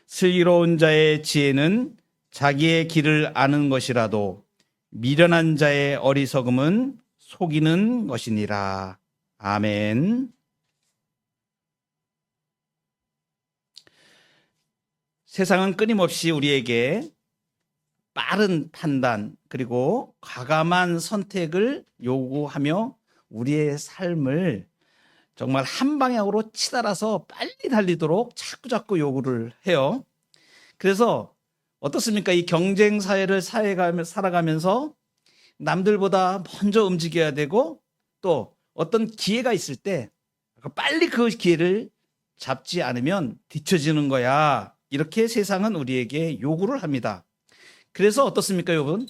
슬기로운 자의 지혜는 자기의 길을 아는 것이라도 미련한 자의 어리석음은 속이는 것이니라. 아멘. 세상은 끊임없이 우리에게 빠른 판단 그리고 과감한 선택을 요구하며 우리의 삶을 정말 한 방향으로 치달아서 빨리 달리도록 자꾸 요구를 해요. 그래서 어떻습니까? 이 경쟁 사회를 살아가면서 남들보다 먼저 움직여야 되고 또 어떤 기회가 있을 때 빨리 그 기회를 잡지 않으면 뒤처지는 거야. 이렇게 세상은 우리에게 요구를 합니다. 그래서 어떻습니까, 여러분?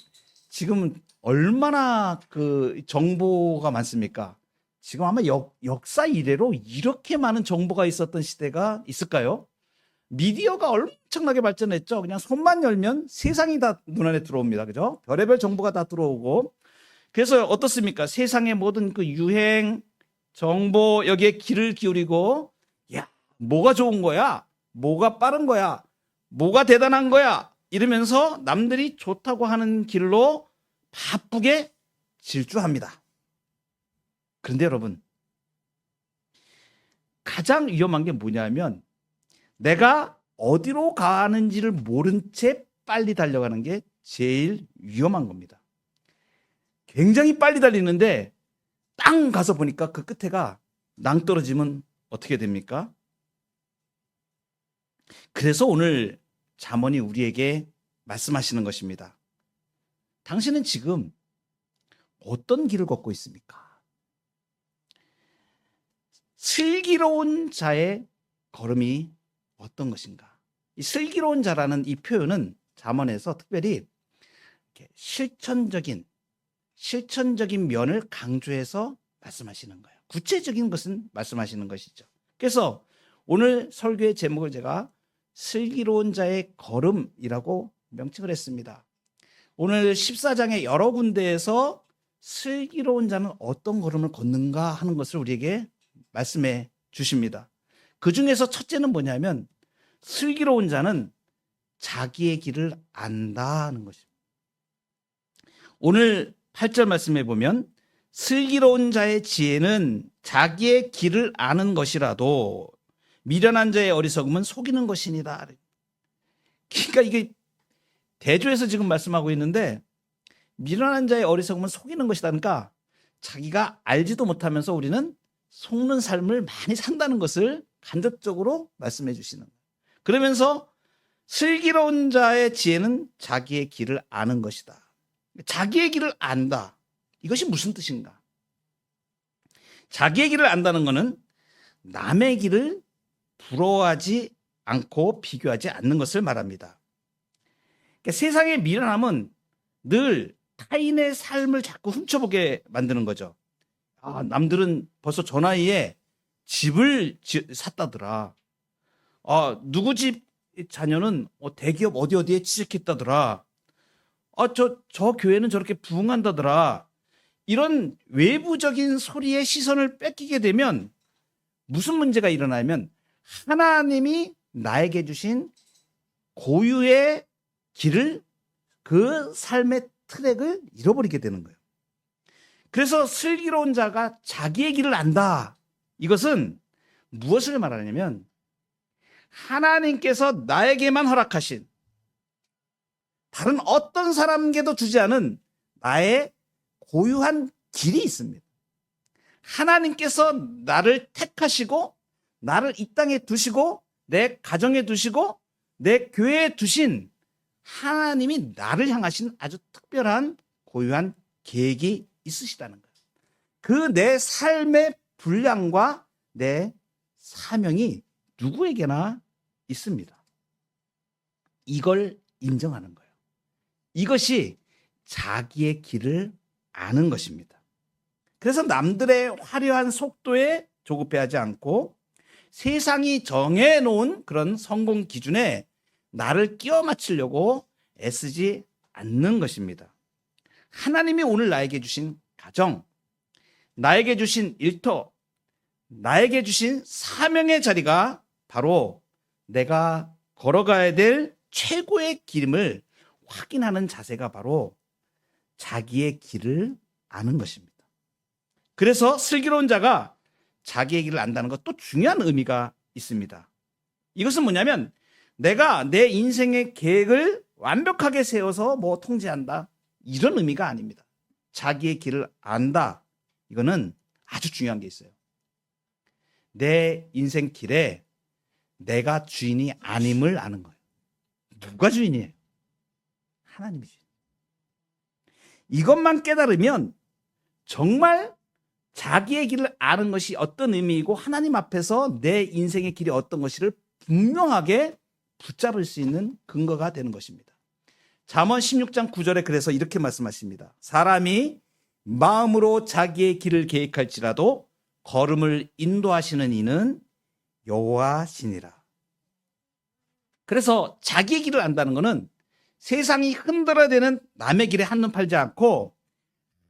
지금 얼마나 그 정보가 많습니까? 지금 아마 역사 이래로 이렇게 많은 정보가 있었던 시대가 있을까요? 미디어가 엄청나게 발전했죠. 그냥 손만 열면 세상이 다 눈안에 들어옵니다. 그죠? 별의별 정보가 다 들어오고. 그래서 어떻습니까? 세상의 모든 그 유행, 정보, 여기에 귀를 기울이고, 야, 뭐가 좋은 거야? 뭐가 빠른 거야? 뭐가 대단한 거야? 이러면서 남들이 좋다고 하는 길로 바쁘게 질주합니다. 그런데 여러분, 가장 위험한 게 뭐냐면 내가 어디로 가는지를 모른 채 빨리 달려가는 게 제일 위험한 겁니다. 굉장히 빨리 달리는데 땅 가서 보니까 그 끝에가 낭떠러지면 어떻게 됩니까? 그래서 오늘 잠언이 우리에게 말씀하시는 것입니다. 당신은 지금 어떤 길을 걷고 있습니까? 슬기로운 자의 걸음이 어떤 것인가? 이 슬기로운 자라는 이 표현은 잠언에서 특별히 이렇게 실천적인 면을 강조해서 말씀하시는 거예요. 구체적인 것은 말씀하시는 것이죠. 그래서 오늘 설교의 제목을 제가 슬기로운 자의 걸음이라고 명칭을 했습니다. 오늘 14장의 여러 군데에서 슬기로운 자는 어떤 걸음을 걷는가 하는 것을 우리에게 말씀해 주십니다. 그 중에서 첫째는 뭐냐면 슬기로운 자는 자기의 길을 안다는 것입니다. 오늘 8절 말씀해 보면 슬기로운 자의 지혜는 자기의 길을 아는 것이라도 미련한 자의 어리석음은 속이는 것이니라. 그러니까 이게 대조해서 지금 말씀하고 있는데 미련한 자의 어리석음은 속이는 것이다니까 자기가 알지도 못하면서 우리는 속는 삶을 많이 산다는 것을 간접적으로 말씀해 주시는 거예요. 그러면서 슬기로운 자의 지혜는 자기의 길을 아는 것이다. 자기의 길을 안다. 이것이 무슨 뜻인가? 자기의 길을 안다는 것은 남의 길을 부러워하지 않고 비교하지 않는 것을 말합니다. 그러니까 세상의 미련함은 늘 타인의 삶을 자꾸 훔쳐보게 만드는 거죠. 아, 남들은 벌써 저 나이에 집을 샀다더라. 아, 누구 집 자녀는 대기업 어디에 취직했다더라. 아, 저 교회는 저렇게 부흥한다더라. 이런 외부적인 소리에 시선을 뺏기게 되면 무슨 문제가 일어나면 하나님이 나에게 주신 고유의 길을 그 삶의 트랙을 잃어버리게 되는 거예요. 그래서 슬기로운 자가 자기의 길을 안다. 이것은 무엇을 말하냐면 하나님께서 나에게만 허락하신 다른 어떤 사람에게도 주지 않은 나의 고유한 길이 있습니다. 하나님께서 나를 택하시고 나를 이 땅에 두시고 내 가정에 두시고 내 교회에 두신 하나님이 나를 향하신 아주 특별한 고유한 계획이 있으시다는 거예요. 그 내 삶의 분량과 내 사명이 누구에게나 있습니다. 이걸 인정하는 거예요. 이것이 자기의 길을 아는 것입니다. 그래서 남들의 화려한 속도에 조급해하지 않고 세상이 정해놓은 그런 성공 기준에 나를 끼워 맞추려고 애쓰지 않는 것입니다. 하나님이 오늘 나에게 주신 가정, 나에게 주신 일터, 나에게 주신 사명의 자리가 바로 내가 걸어가야 될 최고의 길임을 확인하는 자세가 바로 자기의 길을 아는 것입니다. 그래서 슬기로운 자가 자기의 길을 안다는 것 또 중요한 의미가 있습니다. 이것은 뭐냐면 내가 내 인생의 계획을 완벽하게 세워서 뭐 통제한다 이런 의미가 아닙니다. 자기의 길을 안다. 이거는 아주 중요한 게 있어요. 내 인생 길에 내가 주인이 아님을 아는 거예요. 누가 주인이에요? 하나님이 주인. 이것만 깨달으면 정말 자기의 길을 아는 것이 어떤 의미이고 하나님 앞에서 내 인생의 길이 어떤 것이를 분명하게 붙잡을 수 있는 근거가 되는 것입니다. 잠언 16장 9절에 그래서 이렇게 말씀하십니다. 사람이 마음으로 자기의 길을 계획할지라도 걸음을 인도하시는 이는 여호와시니라. 그래서 자기의 길을 안다는 것은 세상이 흔들어대는 남의 길에 한눈 팔지 않고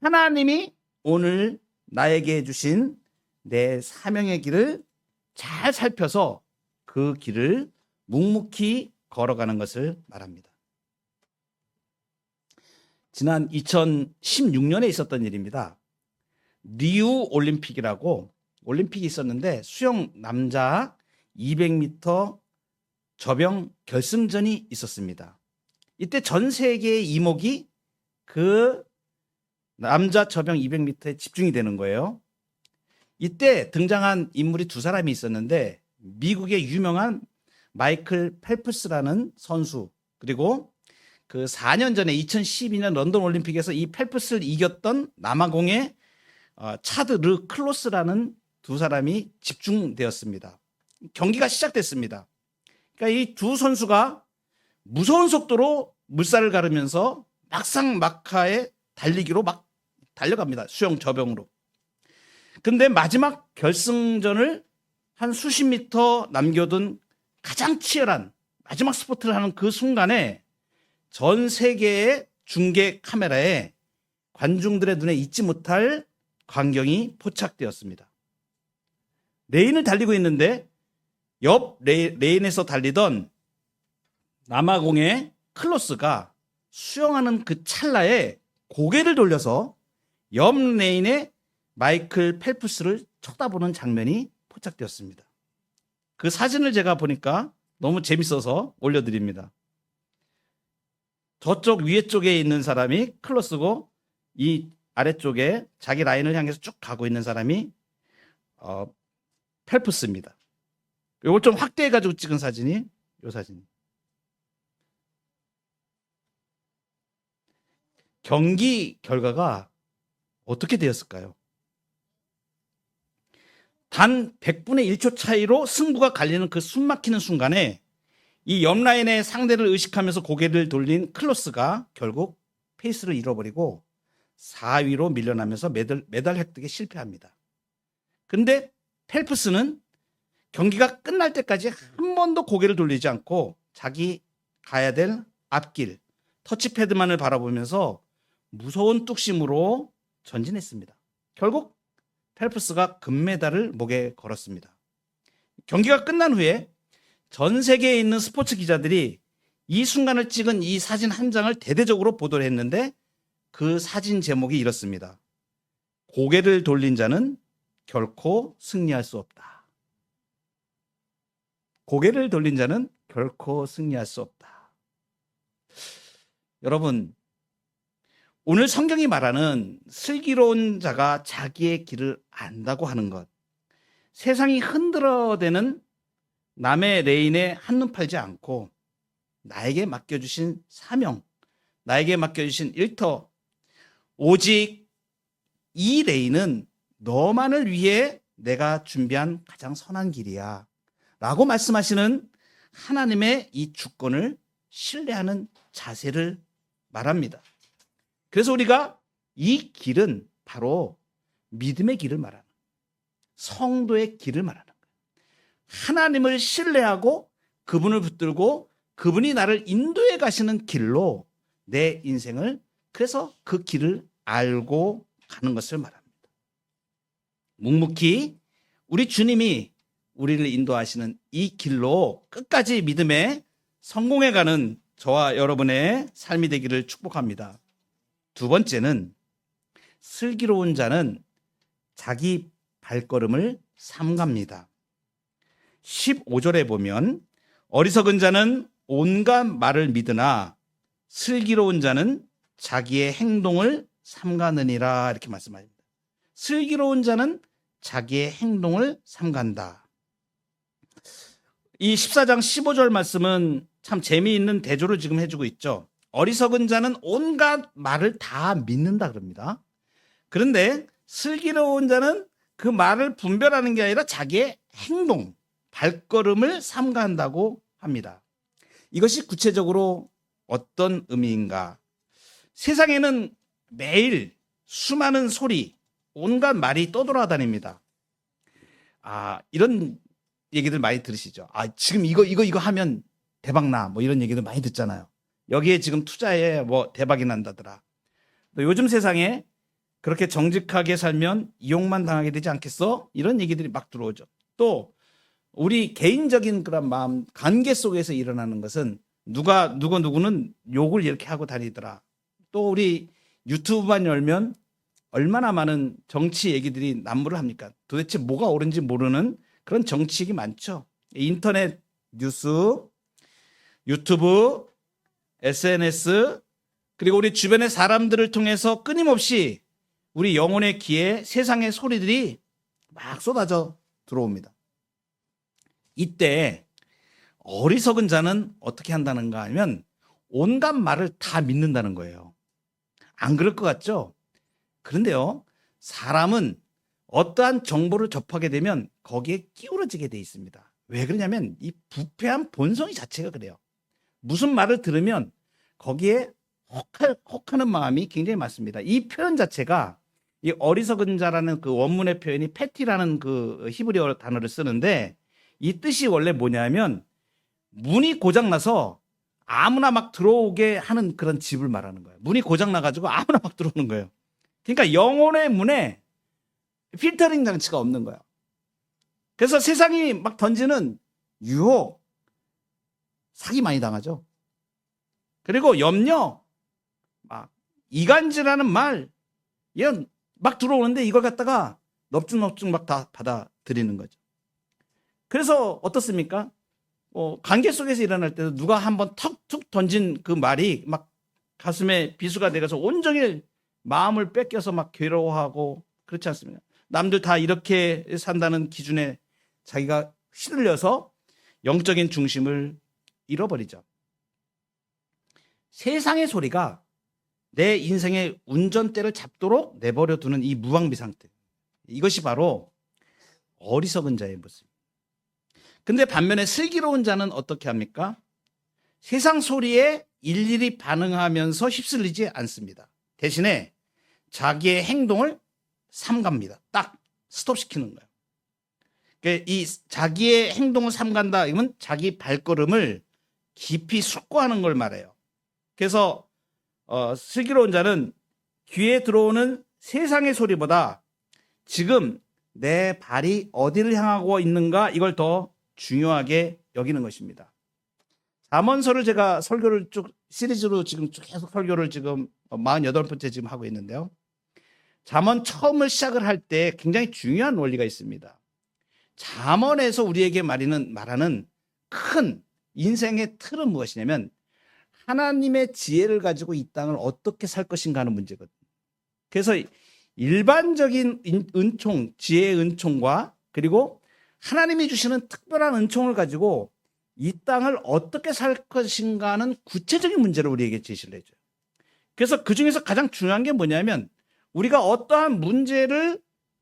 하나님이 오늘 나에게 주신 내 사명의 길을 잘 살펴서 그 길을 묵묵히 걸어가는 것을 말합니다. 지난 2016년에 있었던 일입니다. 리우 올림픽이라고 올림픽이 있었는데 수영 남자 200m 접영 결승전이 있었습니다. 이때 전 세계의 이목이 그 남자 접영 200m에 집중이 되는 거예요. 이때 등장한 인물이 두 사람이 있었는데 미국의 유명한 마이클 펠프스라는 선수, 그리고 그 4년 전에 2012년 런던 올림픽에서 이 펠프스를 이겼던 남아공의 차드 르 클로스라는 두 사람이 집중되었습니다. 경기가 시작됐습니다. 그러니까 이 두 선수가 무서운 속도로 물살을 가르면서 막상막하의 달리기로 막 달려갑니다. 수영 저병으로. 근데 마지막 결승전을 한 수십 미터 남겨둔 가장 치열한 마지막 스포트를 하는 그 순간에 전 세계의 중계 카메라에 관중들의 눈에 잊지 못할 광경이 포착되었습니다. 레인을 달리고 있는데 옆 레인에서 달리던 남아공의 클로스가 수영하는 그 찰나에 고개를 돌려서 옆 레인의 마이클 펠프스를 쳐다보는 장면이 포착되었습니다. 그 사진을 제가 보니까 너무 재밌어서 올려드립니다. 저쪽 위에 쪽에 있는 사람이 클로스고 이 아래쪽에 자기 라인을 향해서 쭉 가고 있는 사람이 펠프스입니다. 이걸 좀 확대해가지고 찍은 사진이 이 사진. 경기 결과가 어떻게 되었을까요? 단 100분의 1초 차이로 승부가 갈리는 그 숨막히는 순간에 이 옆라인의 상대를 의식하면서 고개를 돌린 클로스가 결국 페이스를 잃어버리고 4위로 밀려나면서 메달 획득에 실패합니다. 근데 펠프스는 경기가 끝날 때까지 한 번도 고개를 돌리지 않고 자기 가야 될 앞길, 터치패드만을 바라보면서 무서운 뚝심으로 전진했습니다. 결국 펠프스가 금메달을 목에 걸었습니다. 경기가 끝난 후에 전 세계에 있는 스포츠 기자들이 이 순간을 찍은 이 사진 한 장을 대대적으로 보도를 했는데 그 사진 제목이 이렇습니다. 고개를 돌린 자는 결코 승리할 수 없다. 고개를 돌린 자는 결코 승리할 수 없다. 여러분, 오늘 성경이 말하는 슬기로운 자가 자기의 길을 안다고 하는 것, 세상이 흔들어대는 남의 레인에 한눈 팔지 않고 나에게 맡겨주신 사명, 나에게 맡겨주신 일터, 오직 이 레인은 너만을 위해 내가 준비한 가장 선한 길이야 라고 말씀하시는 하나님의 이 주권을 신뢰하는 자세를 말합니다. 그래서 우리가 이 길은 바로 믿음의 길을 말하는, 성도의 길을 말하는 거예요. 하나님을 신뢰하고 그분을 붙들고 그분이 나를 인도해 가시는 길로 내 인생을, 그래서 그 길을 알고 가는 것을 말합니다. 묵묵히 우리 주님이 우리를 인도하시는 이 길로 끝까지 믿음의 성공해가는 저와 여러분의 삶이 되기를 축복합니다. 두 번째는 슬기로운 자는 자기 발걸음을 삼갑니다. 15절에 보면 어리석은 자는 온갖 말을 믿으나 슬기로운 자는 자기의 행동을 삼가느니라 이렇게 말씀합니다. 슬기로운 자는 자기의 행동을 삼간다. 이 14장 15절 말씀은 참 재미있는 대조를 지금 해주고 있죠. 어리석은 자는 온갖 말을 다 믿는다 그럽니다. 그런데 슬기로운 자는 그 말을 분별하는 게 아니라 자기의 행동, 발걸음을 삼가한다고 합니다. 이것이 구체적으로 어떤 의미인가? 세상에는 매일 수많은 소리, 온갖 말이 떠돌아다닙니다. 이런 얘기들 많이 들으시죠? 지금 이거 하면 대박나, 뭐 이런 얘기들 많이 듣잖아요. 여기에 지금 투자해 뭐 대박이 난다더라. 또 요즘 세상에 그렇게 정직하게 살면 이용만 당하게 되지 않겠어? 이런 얘기들이 막 들어오죠. 또 우리 개인적인 그런 마음, 관계 속에서 일어나는 것은 누구는 욕을 이렇게 하고 다니더라. 또 우리 유튜브만 열면 얼마나 많은 정치 얘기들이 난무를 합니까? 도대체 뭐가 옳은지 모르는 그런 정치 얘기 많죠. 인터넷 뉴스, 유튜브, SNS, 그리고 우리 주변의 사람들을 통해서 끊임없이 우리 영혼의 귀에 세상의 소리들이 막 쏟아져 들어옵니다. 이때 어리석은 자는 어떻게 한다는가 하면 온갖 말을 다 믿는다는 거예요. 안 그럴 것 같죠? 그런데요, 사람은 어떠한 정보를 접하게 되면 거기에 끼우러지게 돼 있습니다. 왜 그러냐면 이 부패한 본성이 자체가 그래요. 무슨 말을 들으면 거기에 혹하는 마음이 굉장히 많습니다. 이 표현 자체가 이 어리석은 자라는 그 원문의 표현이 패티라는 그 히브리어 단어를 쓰는데 이 뜻이 원래 뭐냐면 문이 고장나서 아무나 막 들어오게 하는 그런 집을 말하는 거예요. 문이 고장나가지고 아무나 막 들어오는 거예요. 그러니까 영혼의 문에 필터링 장치가 없는 거예요. 그래서 세상이 막 던지는 유혹, 사기 많이 당하죠. 그리고 염려, 막 이간질하는 말, 이런 막 들어오는데 이걸 갖다가 넙죽넙죽 막 다 받아들이는 거죠. 그래서 어떻습니까? 관계 속에서 일어날 때도 누가 한번 턱툭 던진 그 말이 막 가슴에 비수가 돼가서 온종일 마음을 뺏겨서 막 괴로워하고 그렇지 않습니까? 남들 다 이렇게 산다는 기준에 자기가 휘둘려서 영적인 중심을 잃어버리죠. 세상의 소리가 내 인생의 운전대를 잡도록 내버려 두는 이 무방비 상태. 이것이 바로 어리석은 자의 모습. 근데 반면에 슬기로운 자는 어떻게 합니까? 세상 소리에 일일이 반응하면서 휩쓸리지 않습니다. 대신에 자기의 행동을 삼갑니다. 딱 스톱시키는 거예요. 그러니까 이 자기의 행동을 삼간다. 이건 자기 발걸음을 깊이 숙고하는 걸 말해요. 그래서 슬기로운 자는 귀에 들어오는 세상의 소리보다 지금 내 발이 어디를 향하고 있는가 이걸 더 중요하게 여기는 것입니다. 잠언서를 제가 설교를 쭉 시리즈로 지금 계속 설교를 지금 48번째 지금 하고 있는데요. 잠언 처음을 시작을 할 때 굉장히 중요한 원리가 있습니다. 잠언에서 우리에게 말하는 큰 인생의 틀은 무엇이냐면 하나님의 지혜를 가지고 이 땅을 어떻게 살 것인가 하는 문제거든요. 그래서 일반적인 은총, 지혜의 은총과 그리고 하나님이 주시는 특별한 은총을 가지고 이 땅을 어떻게 살 것인가 하는 구체적인 문제를 우리에게 제시를 해줘요. 그래서 그중에서 가장 중요한 게 뭐냐면 우리가 어떠한 문제를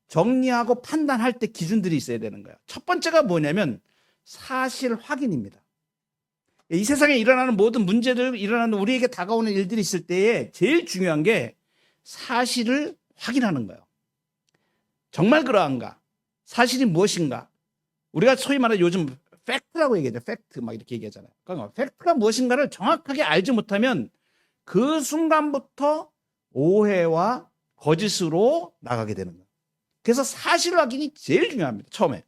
정리하고 판단할 때 기준들이 있어야 되는 거예요. 첫 번째가 뭐냐면 사실 확인입니다. 이 세상에 일어나는 모든 문제들, 일어나는 우리에게 다가오는 일들이 있을 때에 제일 중요한 게 사실을 확인하는 거예요. 정말 그러한가? 사실이 무엇인가? 우리가 소위 말해 요즘 팩트라고 얘기하죠. 팩트 막 이렇게 얘기하잖아요. 그러니까 팩트가 무엇인가를 정확하게 알지 못하면 그 순간부터 오해와 거짓으로 나가게 되는 거예요. 그래서 사실 확인이 제일 중요합니다. 처음에.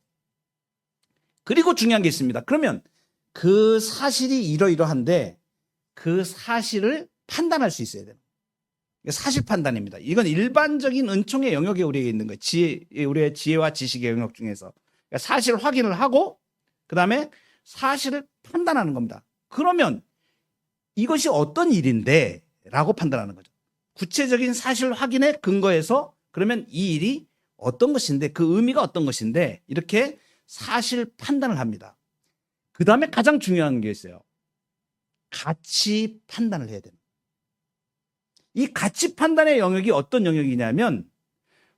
그리고 중요한 게 있습니다. 그러면 그 사실이 이러이러한데 그 사실을 판단할 수 있어야 돼요. 사실 판단입니다. 이건 일반적인 은총의 영역에 우리에게 있는 거예요. 우리의 지혜와 지식의 영역 중에서. 그러니까 사실 확인을 하고 그다음에 사실을 판단하는 겁니다. 그러면 이것이 어떤 일인데 라고 판단하는 거죠. 구체적인 사실 확인에 근거해서 그러면 이 일이 어떤 것인데 그 의미가 어떤 것인데 이렇게 사실 판단을 합니다. 그 다음에 가장 중요한 게 있어요. 가치 판단을 해야 됩니다. 이 가치 판단의 영역이 어떤 영역이냐면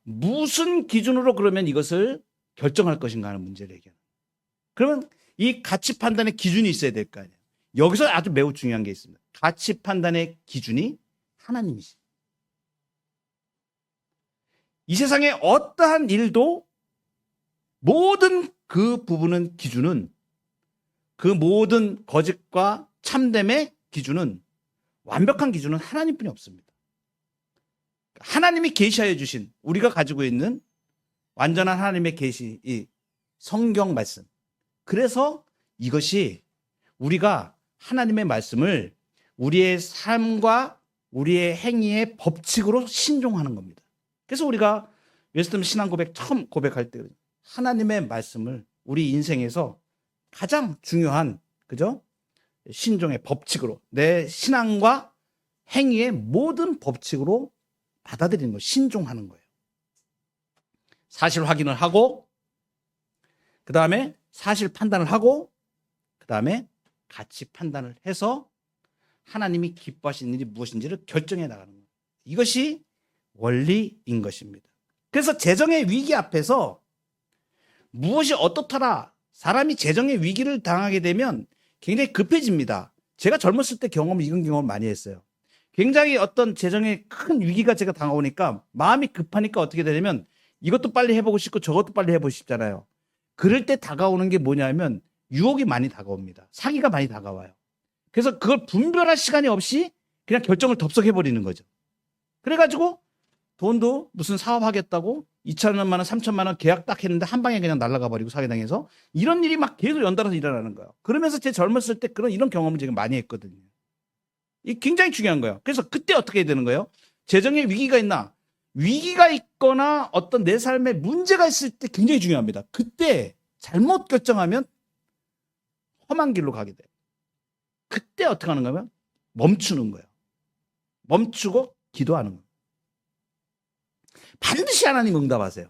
무슨 기준으로 그러면 이것을 결정할 것인가 하는 문제를 얘기해요. 그러면 이 가치 판단의 기준이 있어야 될 거 아니에요. 여기서 아주 매우 중요한 게 있습니다. 가치 판단의 기준이 하나님이십니다. 이 세상에 어떠한 일도 모든 그 부분은 기준은 그 모든 거짓과 참됨의 기준은 완벽한 기준은 하나님뿐이 없습니다. 하나님이 계시하여 주신 우리가 가지고 있는 완전한 하나님의 계시, 이 성경 말씀. 그래서 이것이 우리가 하나님의 말씀을 우리의 삶과 우리의 행위의 법칙으로 신종하는 겁니다. 그래서 우리가 웨스턴 신앙 고백 처음 고백할 때 하나님의 말씀을 우리 인생에서 가장 중요한 그죠? 신종의 법칙으로 내 신앙과 행위의 모든 법칙으로 받아들이는 거, 신종하는 거예요. 사실 확인을 하고 그 다음에 사실 판단을 하고 그 다음에 가치 판단을 해서 하나님이 기뻐하시는 일이 무엇인지를 결정해 나가는 거예요. 이것이 원리인 것입니다. 그래서 재정의 위기 앞에서 무엇이 어떻더라 사람이 재정의 위기를 당하게 되면 굉장히 급해집니다. 제가 젊었을 때 이런 경험을 많이 했어요. 굉장히 어떤 재정의 큰 위기가 제가 당하오니까 마음이 급하니까 어떻게 되냐면 이것도 빨리 해보고 싶고 저것도 빨리 해보고 싶잖아요. 그럴 때 다가오는 게 뭐냐면 유혹이 많이 다가옵니다. 사기가 많이 다가와요. 그래서 그걸 분별할 시간이 없이 그냥 결정을 덥석해버리는 거죠. 그래가지고 돈도 무슨 사업하겠다고 2천만 원, 3천만 원 계약 딱 했는데 한 방에 그냥 날아가 버리고 사기당해서 이런 일이 막 계속 연달아서 일어나는 거예요. 그러면서 제 젊었을 때 이런 경험을 제가 많이 했거든요. 이게 굉장히 중요한 거예요. 그래서 그때 어떻게 해야 되는 거예요? 재정의 위기가 있나? 위기가 있거나 어떤 내 삶에 문제가 있을 때 굉장히 중요합니다. 그때 잘못 결정하면 험한 길로 가게 돼요. 그때 어떻게 하는 거면 멈추는 거예요. 멈추고 기도하는 거예요. 반드시 하나님 응답하세요.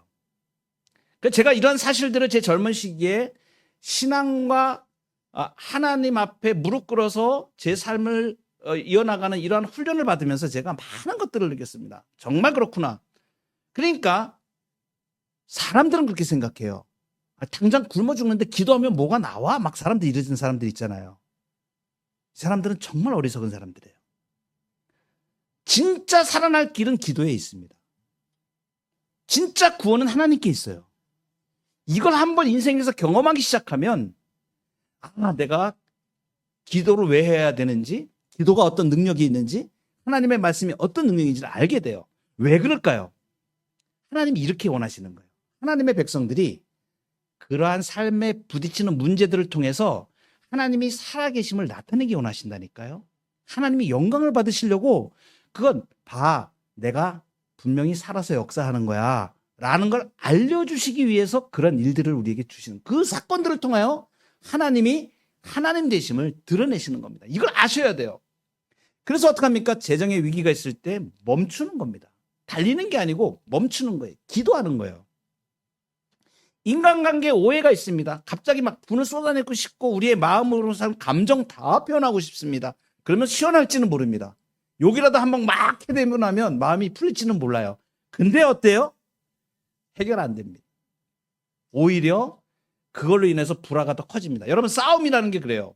그러니까 제가 이런 사실들을 제 젊은 시기에 신앙과 하나님 앞에 무릎 꿇어서 제 삶을 이어나가는 이러한 훈련을 받으면서 제가 많은 것들을 느꼈습니다. 정말 그렇구나. 그러니까 사람들은 그렇게 생각해요. 당장 굶어 죽는데 기도하면 뭐가 나와? 막 사람들 이러는 사람들 있잖아요. 이 사람들은 정말 어리석은 사람들이에요. 진짜 살아날 길은 기도에 있습니다. 진짜 구원은 하나님께 있어요. 이걸 한번 인생에서 경험하기 시작하면 내가 기도를 왜 해야 되는지, 기도가 어떤 능력이 있는지, 하나님의 말씀이 어떤 능력인지를 알게 돼요. 왜 그럴까요? 하나님이 이렇게 원하시는 거예요. 하나님의 백성들이 그러한 삶에 부딪히는 문제들을 통해서 하나님이 살아계심을 나타내기 원하신다니까요. 하나님이 영광을 받으시려고 그건 내가 분명히 살아서 역사하는 거야 라는 걸 알려주시기 위해서 그런 일들을 우리에게 주시는 그 사건들을 통하여 하나님이 하나님 되심을 드러내시는 겁니다. 이걸 아셔야 돼요. 그래서 어떡합니까? 재정의 위기가 있을 때 멈추는 겁니다. 달리는 게 아니고 멈추는 거예요. 기도하는 거예요. 인간관계에 오해가 있습니다. 갑자기 막 분을 쏟아내고 싶고 우리의 마음으로 사는 감정 다 표현하고 싶습니다. 그러면 시원할지는 모릅니다. 욕이라도 한번 막 해대고 나면 마음이 풀릴지는 몰라요. 근데 어때요? 해결 안 됩니다. 오히려 그걸로 인해서 불화가 더 커집니다. 여러분 싸움이라는 게 그래요.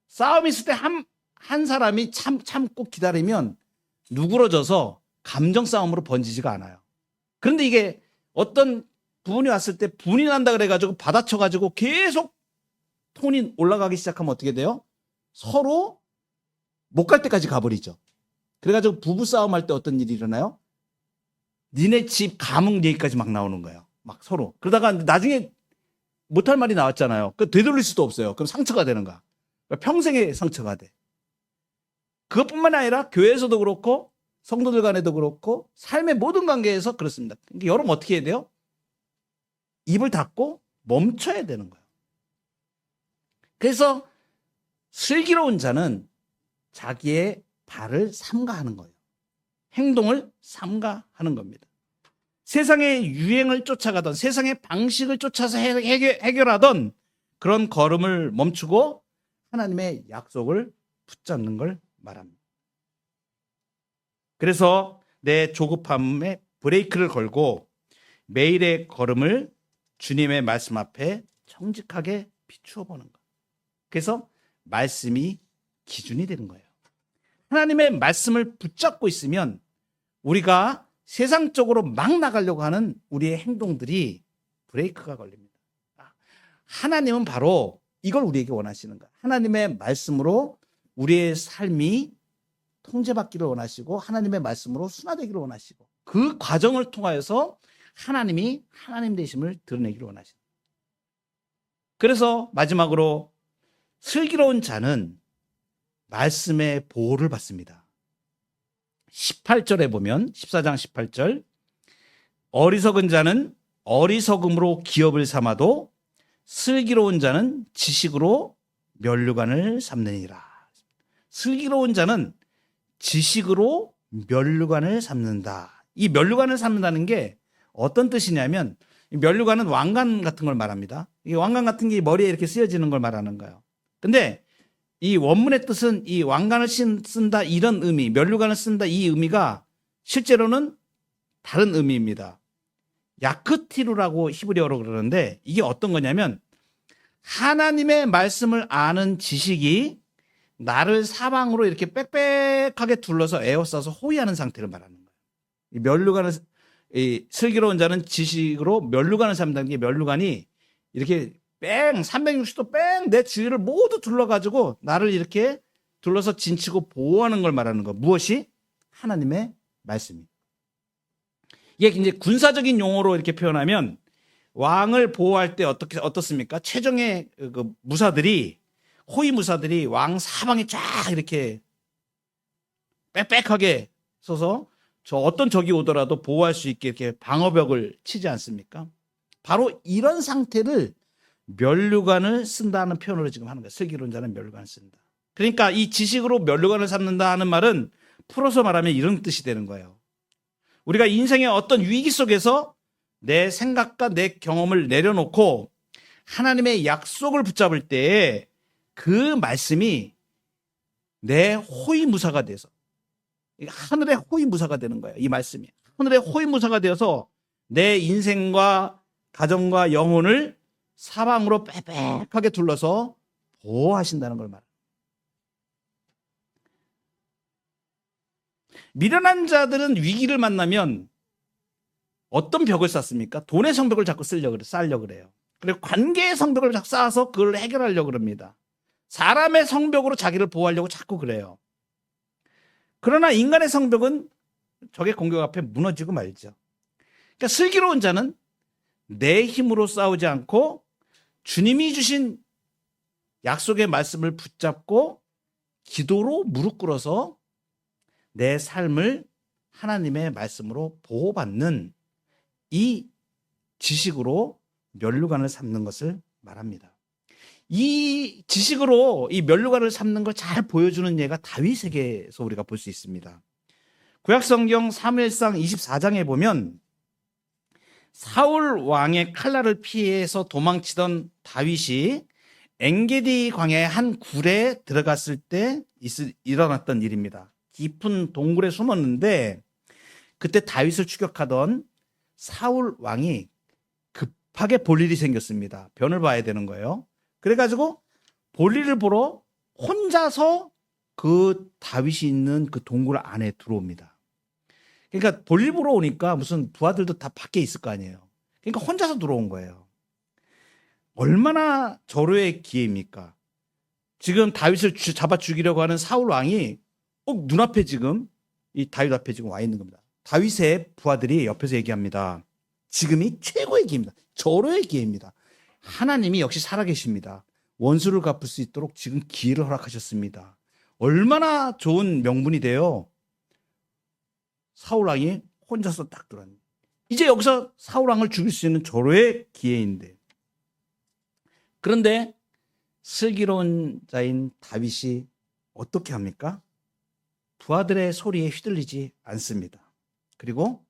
싸움이 있을 때 한 사람이 참고 기다리면 누그러져서 감정 싸움으로 번지지가 않아요. 그런데 이게 어떤 부분이 왔을 때 분이 난다 그래가지고 받아쳐가지고 계속 톤이 올라가기 시작하면 어떻게 돼요? 서로 못 갈 때까지 가버리죠. 그래가지고 부부싸움 할 때 어떤 일이 일어나요? 니네 집 감흥 얘기까지 막 나오는 거예요. 막 서로. 그러다가 나중에 못할 말이 나왔잖아요. 그 되돌릴 수도 없어요. 그럼 상처가 되는가? 그러니까 평생의 상처가 돼. 그것뿐만 아니라 교회에서도 그렇고 성도들 간에도 그렇고 삶의 모든 관계에서 그렇습니다. 그러니까 여러분 어떻게 해야 돼요? 입을 닫고 멈춰야 되는 거예요. 그래서 슬기로운 자는 자기의 발을 삼가하는 거예요. 행동을 삼가하는 겁니다. 세상의 유행을 쫓아가던 세상의 방식을 쫓아서 해결하던 그런 걸음을 멈추고 하나님의 약속을 붙잡는 걸 말합니다. 그래서 내 조급함에 브레이크를 걸고 매일의 걸음을 주님의 말씀 앞에 정직하게 비추어 보는 것. 그래서 말씀이 기준이 되는 거예요. 하나님의 말씀을 붙잡고 있으면 우리가 세상적으로 막 나가려고 하는 우리의 행동들이 브레이크가 걸립니다. 하나님은 바로 이걸 우리에게 원하시는 거예요. 하나님의 말씀으로 우리의 삶이 통제받기를 원하시고 하나님의 말씀으로 순화되기를 원하시고 그 과정을 통하여서 하나님이 하나님 되심을 드러내기를 원하십니다. 그래서 마지막으로 슬기로운 자는 말씀의 보호를 받습니다. 18절에 보면 14장 18절 어리석은 자는 어리석음으로 기업을 삼아도 슬기로운 자는 지식으로 면류관을 삼느니라. 슬기로운 자는 지식으로 면류관을 삼는다. 이 면류관을 삼는다는 게 어떤 뜻이냐면 면류관은 왕관 같은 걸 말합니다. 이 왕관 같은 게 머리에 이렇게 쓰여지는 걸 말하는 거예요. 근데 이 원문의 뜻은 이 왕관을 쓴다 이런 의미, 면류관을 쓴다 이 의미가 실제로는 다른 의미입니다. 야크티루라고 히브리어로 그러는데 이게 어떤 거냐면 하나님의 말씀을 아는 지식이 나를 사방으로 이렇게 빽빽하게 둘러서 에워싸서 호위하는 상태를 말하는 거예요. 이 면류관을 이 슬기로운 자는 지식으로 면류관을 삼는다는 게 면류관이 이렇게 360도 내 주위를 모두 둘러가지고 나를 이렇게 둘러서 진치고 보호하는 걸 말하는 거. 무엇이? 하나님의 말씀이. 이게 이제 군사적인 용어로 이렇게 표현하면 왕을 보호할 때 어떻습니까? 최정의 그 무사들이 호위 무사들이 왕 사방에 쫙 이렇게 빽빽하게 서서 저 어떤 적이 오더라도 보호할 수 있게 이렇게 방어벽을 치지 않습니까? 바로 이런 상태를 면류관을 쓴다는 표현으로 지금 하는 거예요. 슬기로운 자는 면류관을 쓴다. 그러니까 이 지식으로 면류관을 삼는다 하는 말은 풀어서 말하면 이런 뜻이 되는 거예요. 우리가 인생의 어떤 위기 속에서 내 생각과 내 경험을 내려놓고 하나님의 약속을 붙잡을 때에 그 말씀이 내 호위무사가 돼서 하늘의 호위무사가 되는 거예요. 이 말씀이 하늘의 호위무사가 되어서 내 인생과 가정과 영혼을 사방으로 빽빽하게 둘러서 보호하신다는 걸 말합니다. 미련한 자들은 위기를 만나면 어떤 벽을 쌓습니까? 돈의 성벽을 자꾸 쌓으려고 그래요. 그리고 관계의 성벽을 자꾸 쌓아서 그걸 해결하려고 그럽니다. 사람의 성벽으로 자기를 보호하려고 자꾸 그래요. 그러나 인간의 성벽은 적의 공격 앞에 무너지고 말죠. 그러니까 슬기로운 자는 내 힘으로 싸우지 않고 주님이 주신 약속의 말씀을 붙잡고 기도로 무릎 꿇어서 내 삶을 하나님의 말씀으로 보호받는 이 지식으로 면류관을 삼는 것을 말합니다. 이 지식으로 이 면류관을 삼는 걸 잘 보여주는 예가 다윗에게서 우리가 볼 수 있습니다. 구약성경 사무엘상 24장에 보면 사울 왕의 칼날을 피해서 도망치던 다윗이 엔게디 광야의 한 굴에 들어갔을 때 일어났던 일입니다. 깊은 동굴에 숨었는데 그때 다윗을 추격하던 사울 왕이 급하게 볼 일이 생겼습니다. 변을 봐야 되는 거예요. 그래가지고 볼일을 보러 혼자서 그 다윗이 있는 그 동굴 안에 들어옵니다. 그러니까 볼일 보러 오니까 무슨 부하들도 다 밖에 있을 거 아니에요. 그러니까 혼자서 들어온 거예요. 얼마나 절호의 기회입니까? 지금 다윗을 잡아 죽이려고 하는 사울 왕이 눈앞에 지금 이 다윗 앞에 지금 와 있는 겁니다. 다윗의 부하들이 옆에서 얘기합니다. 지금이 최고의 기회입니다. 절호의 기회입니다. 하나님이 역시 살아계십니다. 원수를 갚을 수 있도록 지금 기회를 허락하셨습니다. 얼마나 좋은 명분이 돼요. 사울 왕이 혼자서 딱 들어왔네. 이제 여기서 사울 왕을 죽일 수 있는 절호의 기회인데. 그런데 슬기로운 자인 다윗이 어떻게 합니까? 부하들의 소리에 휘둘리지 않습니다. 그리고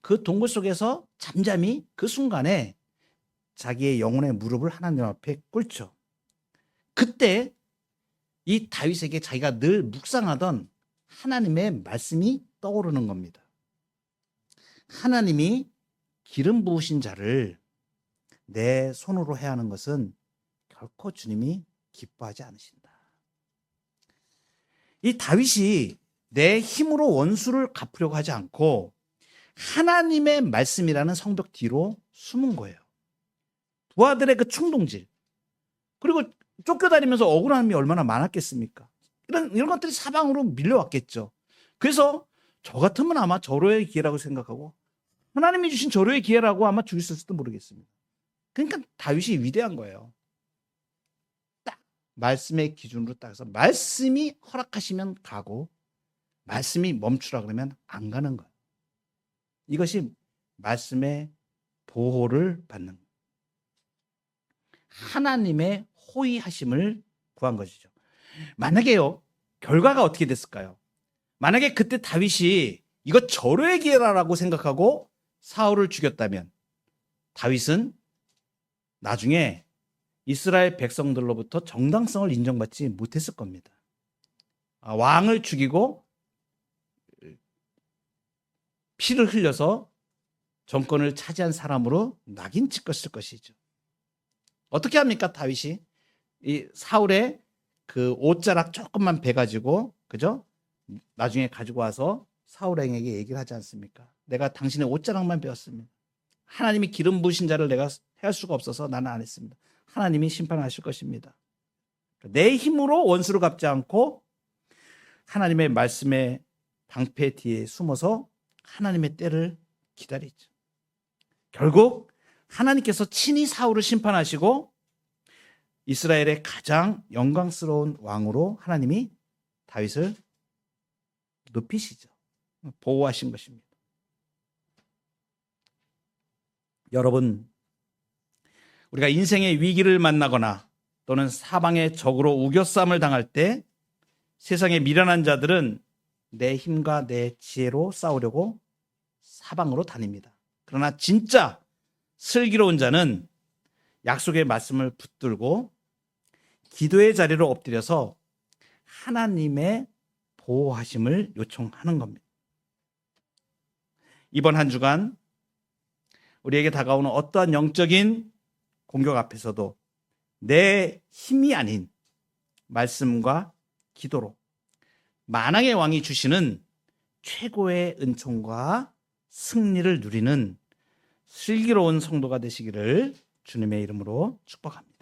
그 동굴 속에서 잠잠히 그 순간에 자기의 영혼의 무릎을 하나님 앞에 꿇죠. 그때 이 다윗에게 자기가 늘 묵상하던 하나님의 말씀이 떠오르는 겁니다. 하나님이 기름 부으신 자를 내 손으로 해야 하는 것은 결코 주님이 기뻐하지 않으신다. 이 다윗이 내 힘으로 원수를 갚으려고 하지 않고 하나님의 말씀이라는 성벽 뒤로 숨은 거예요. 부하들의 그 충동질, 그리고 쫓겨다니면서 억울함이 얼마나 많았겠습니까? 이런 것들이 사방으로 밀려왔겠죠. 그래서 저 같으면 아마 절호의 기회라고 생각하고 하나님이 주신 절호의 기회라고 아마 죽였을지도 모르겠습니다. 그러니까 다윗이 위대한 거예요. 딱 말씀의 기준으로 딱 해서 말씀이 허락하시면 가고 말씀이 멈추라 그러면 안 가는 거예요. 이것이 말씀의 보호를 받는 거예요. 하나님의 호의하심을 구한 것이죠. 만약에요, 결과가 어떻게 됐을까요? 만약에 그때 다윗이 이거 절호의 기회라고 생각하고 사울을 죽였다면 다윗은 나중에 이스라엘 백성들로부터 정당성을 인정받지 못했을 겁니다. 왕을 죽이고 피를 흘려서 정권을 차지한 사람으로 낙인 찍었을 것이죠. 어떻게 합니까, 다윗이? 이 사울의 그 옷자락 조금만 베가지고, 그죠? 나중에 가지고 와서 사울에게 얘기를 하지 않습니까? 내가 당신의 옷자락만 베었습니다. 하나님이 기름 부으신 자를 내가 해할 수가 없어서 나는 안 했습니다. 하나님이 심판하실 것입니다. 내 힘으로 원수를 갚지 않고 하나님의 말씀의 방패 뒤에 숨어서 하나님의 때를 기다리죠. 결국 하나님께서 친히 사울을 심판하시고 이스라엘의 가장 영광스러운 왕으로 하나님이 다윗을 높이시죠. 보호하신 것입니다. 여러분, 우리가 인생의 위기를 만나거나 또는 사방의 적으로 우겨싸움을 당할 때 세상의 미련한 자들은 내 힘과 내 지혜로 싸우려고 사방으로 다닙니다. 그러나 진짜 슬기로운 자는 약속의 말씀을 붙들고 기도의 자리로 엎드려서 하나님의 보호하심을 요청하는 겁니다. 이번 한 주간 우리에게 다가오는 어떠한 영적인 공격 앞에서도 내 힘이 아닌 말씀과 기도로 만왕의 왕이 주시는 최고의 은총과 승리를 누리는 슬기로운 성도가 되시기를 주님의 이름으로 축복합니다.